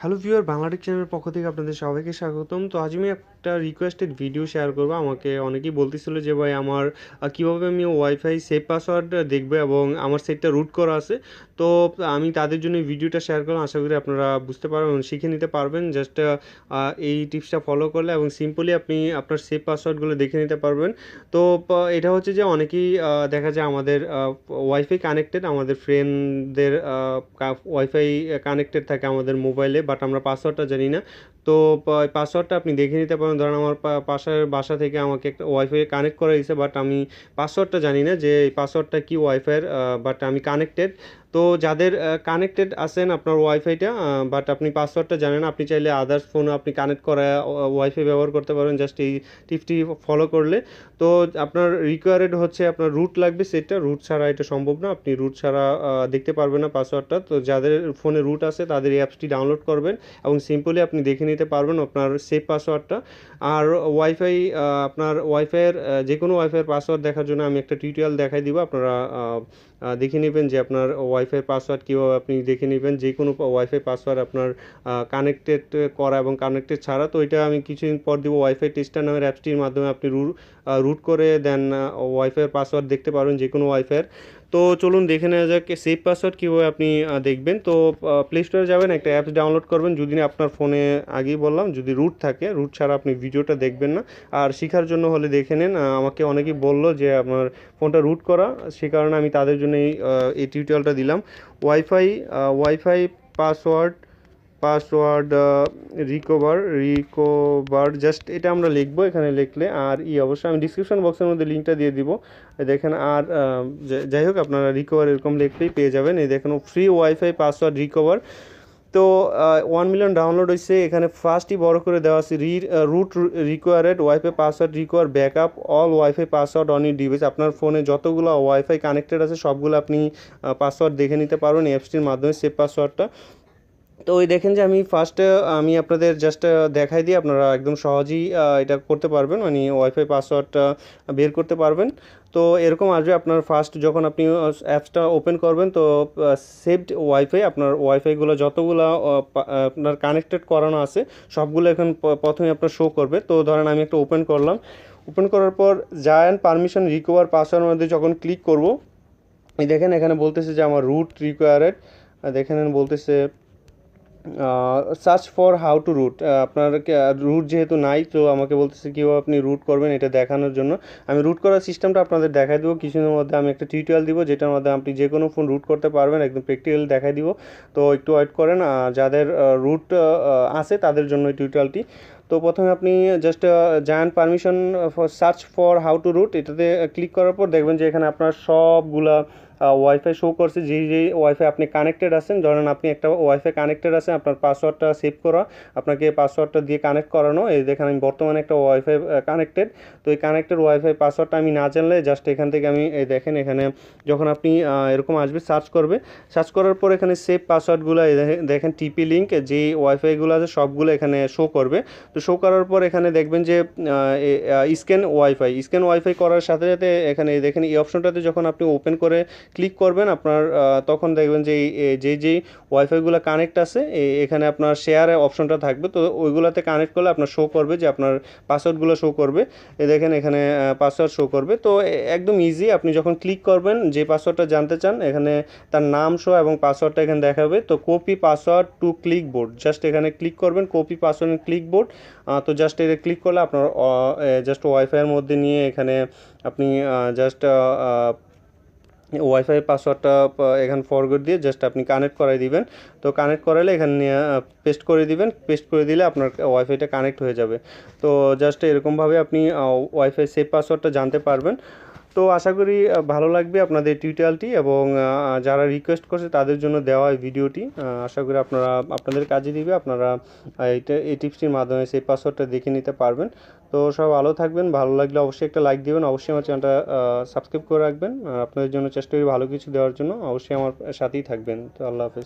Hello viewer, Bangla Tech চ্যানেলের পক্ষ থেকে আপনাদের সবাইকে স্বাগতম। তো আজ আমি একটা রিকোয়েস্টেড ভিডিও শেয়ার করব। আমাকে অনেকেই বলতেছিল যে ভাই আমার কীভাবে আমি ওয়াইফাই সেভ পাসওয়ার্ড দেখবো এবং আমার সেটটা রুট করা আছে। তো আমি তাদের জন্য এই ভিডিওটা শেয়ার করলাম। আশা করি আপনারা বুঝতে পারবেন, শিখে নিতে পারবেন জাস্ট এই টিপসটা ফলো করলে, এবং সিম্পলি আপনি আপনার সেভ পাসওয়ার্ডগুলো দেখে নিতে পারবেন। তো এটা হচ্ছে যে অনেকেই দেখা যায় আমাদের ওয়াইফাই কানেক্টেড, আমাদের ফ্রেন্ডদের ওয়াইফাই কানেক্টেড থাকে আমাদের মোবাইলে, বাট আমরা পাসওয়ার্ডটা জানি না। তো পাসওয়ার্ডটা আপনি দেখে নিতে পারেন। ধরেন আমার পাশের বাসা থেকে আমাকে একটা ওয়াইফাই কানেক্ট করা হয়েছে, বাট আমি পাসওয়ার্ডটা জানি না যে এই পাসওয়ার্ডটা কি ওয়াইফাইয়ের, বাট আমি কানেক্টেড। তো যাদের কানেক্টেড আছেন আপনার ওয়াইফাইটা, বাট আপনি পাসওয়ার্ডটা জানেন, আপনি চাইলে আদার্স ফোনে আপনি কানেক্ট করা ওয়াইফাই ব্যবহার করতে পারেন জাস্ট এই টিপসটি ফলো করলে। তো আপনার রিকোয়ার্ড হচ্ছে আপনার রুট লাগবে, সেটটা রুট ছাড়া এটা সম্ভব না, আপনি রুট ছাড়া দেখতে পারবেন না পাসওয়ার্ডটা। তো যাদের ফোনে রুট আছে তাদের এই অ্যাপসটি ডাউনলোড করবেন এবং সিম্পলি আপনি দেখে নিতে পারবেন আপনার সেভ পাসওয়ার্ডটা। আর ওয়াইফাই, আপনার ওয়াইফাইয়ের যে কোনো ওয়াইফাইয়ের পাসওয়ার্ড দেখার জন্য আমি একটা টিউটোরিয়াল দেখাই দিব। আপনারা দেখে নেবেন যে আপনার ওয়াইফাই পাসওয়ার্ড কীভাবে আপনি দেখে নেবেন, যে কোনো ওয়াইফাই পাসওয়ার্ড আপনার কানেক্টেড করা এবং কানেক্টেড ছাড়া। তো এটা আমি কিছুদিন পর দিব। ওয়াইফাই টেস্টার নামের অ্যাপসটির মাধ্যমে আপনি রুট করে দেন ওয়াইফাইয়ের পাসওয়ার্ড দেখতে পারবেন যে কোনো ওয়াইফাইয়ের। তো চলুন দেখে নেওয়া যাক সেভ পাসওয়ার্ড কীভাবে আপনি দেখবেন। তো প্লে স্টোরে যাবেন, একটা অ্যাপস ডাউনলোড করবেন। যদি আপনার ফোনে, আগেই বললাম, যদি রুট থাকে, রুট ছাড়া আপনি ভিডিওটা দেখবেন না। আর শেখার জন্য হলে দেখে নেন। আমাকে অনেকেই বললো যে আপনার ফোনটা রুট করা, সে কারণে আমি তাদের জন্য এই টিউটোরিয়ালটা দিলাম। Wifi password password recover just এটা আমরা লিখবো এখানে, লিখলে আর অবশ্যই আমি ডিসক্রিপশন বক্সের মধ্যে লিঙ্কটা দিয়ে দিব। দেখেন, আর যাই হোক, আপনারা রিকভার এরকম লিখলেই পেয়ে যাবেন। এই দেখেন, ফ্রি ওয়াইফাই পাসওয়ার্ড রিকভার। তো 1 মিলিয়ন ডাউনলোড হয়েছে। এখানে ফার্স্টই বড় করে দেওয়া আছে, root required WiFi password require backup all WiFi password on your device. আপনার ফোনে যতগুলো ওয়াইফাই কানেক্টেড আছে সবগুলো আপনি পাসওয়ার্ড দেখে নিতে পারবেন অ্যাপসটির মাধ্যমে, সেভ পাসওয়ার্ডটা। তো ওই দেখেন যে আমি আপনাদের জাস্ট দেখাই দিই, আপনারা একদম সহজেই এটা করতে পারবেন, মানে ওয়াইফাই পাসওয়ার্ডটা বের করতে পারবেন। তো এরকম আসবে আপনার ফার্স্ট যখন আপনি অ্যাপসটা ওপেন করবেন। তো সেভড ওয়াইফাই, আপনার ওয়াইফাইগুলো যতগুলো আপনার কানেক্টেড করানো আছে সবগুলো এখন প্রথমে আপনার শো করবে। তো ধরেন আমি একটা ওপেন করলাম, ওপেন করার পর জায়ান্ট পারমিশন রিকভার পাসওয়ার্ডের মধ্যে যখন ক্লিক করব, এই দেখেন এখানে বলতেছে যে আমার রুট রিকোয়ার্ড। দেখেন বলতেছে search for how to root. আপনার রুট যেহেতু নাই, তো আমাকে বলতেছে কীভাবে আপনি রুট করবেন এটা দেখানোর জন্য। আমি রুট করার সিস্টেমটা আপনাদের দেখাই দেবো কিছুদিনের মধ্যে। আমি একটা টিউটোরিয়াল দিব যেটার মধ্যে আপনি যে কোনো ফোন রুট করতে পারবেন, একদম প্র্যাকটিক্যাল দেখাই দিব। তো একটু ওয়েট করেন, যাদের রুট আছে তাদের জন্য এই টিউটোরিয়ালটি। তো প্রথমে আপনি just giant permission for search for how to root এটাতে ক্লিক করার পর দেখবেন যে এখানে আপনার সবগুলা ওয়াইফাই শো করছে, যেই ওয়াইফাই আপনি কানেক্টেড আছেন। ধরেন আপনি একটা ওয়াইফাই কানেক্টেড আছেন, আপনার পাসওয়ার্ডটা সেভ করা, আপনাকে পাসওয়ার্ডটা দিয়ে কানেক্ট করানো। এই দেখেন আমি বর্তমানে একটা ওয়াইফাই কানেক্টেড। তো এই কানেক্টেড ওয়াইফাই পাসওয়ার্ডটা আমি না জানলে জাস্ট এখান থেকে আমি এই দেখেন, এখানে যখন আপনি এরকম আসবে সার্চ করবে, সার্চ করার পর এখানে সেভ পাসওয়ার্ডগুলো দেখেন টিপি লিঙ্ক যে ওয়াইফাইগুলো আছে সবগুলো এখানে শো করবে। তো শো করার পর এখানে দেখবেন যে স্ক্যান ওয়াইফাই করার সাথে সাথে এখানে দেখেন এই অপশনটাতে যখন আপনি ওপেন করে ক্লিক করবেন আপনার, তখন দেখবেন যে যেই ওয়াইফাইগুলো কানেক্ট আছে এখানে আপনার শেয়ারে অপশনটা থাকবে। তো ওইগুলোতে কানেক্ট করলে আপনার শো করবে যে আপনার পাসওয়ার্ডগুলো শো করবে। দেখেন এখানে পাসওয়ার্ড শো করবে। তো একদম ইজি, আপনি যখন ক্লিক করবেন যে পাসওয়ার্ডটা জানতে চান এখানে তার নাম শো এবং পাসওয়ার্ডটা এখানে দেখাবে। তো copy password to clipboard, just এখানে ক্লিক করবেন, কপি পাসওয়ার্ড ক্লিক বোর্ড। তো জাস্ট এটা ক্লিক করলে আপনার জাস্ট ওয়াইফাইয়ের মধ্যে নিয়ে এখানে আপনি জাস্ট ওয়াইফাই পাসওয়ার্ডটা এখানে ফরওয়ার্ড দিয়ে জাস্ট আপনি কানেক্ট করাই দিবেন। তো কানেক্ট করালে এখানে নিয়ে পেস্ট করে দিবেন, পেস্ট করে দিলে আপনার ওয়াইফাইটা কানেক্ট হয়ে যাবে। তো জাস্ট এরকমভাবে আপনি ওয়াইফাই সেভ পাসওয়ার্ডটা জানতে পারবেন। তো আশা করি ভালো লাগবে আপনাদের টিউটোরিয়ালটি, এবং যারা রিকোয়েস্ট করছে তাদের জন্য দেওয়া এই ভিডিওটি আশা করি আপনাদের কাজে দিবে। আপনারা এই টিপসটির মাধ্যমে সেই পাসওয়ার্ডটা দেখে নিতে পারবেন। তো সব ভালো থাকবেন, ভালো লাগলে অবশ্যই একটা লাইক দিবেন, অবশ্যই আমার চ্যানেলটা সাবস্ক্রাইব করে রাখবেন। আপনাদের জন্য চেষ্টা করি ভালো কিছু দেওয়ার জন্য, অবশ্যই আমার সাথেই থাকবেন। তো আল্লাহ হাফেজ।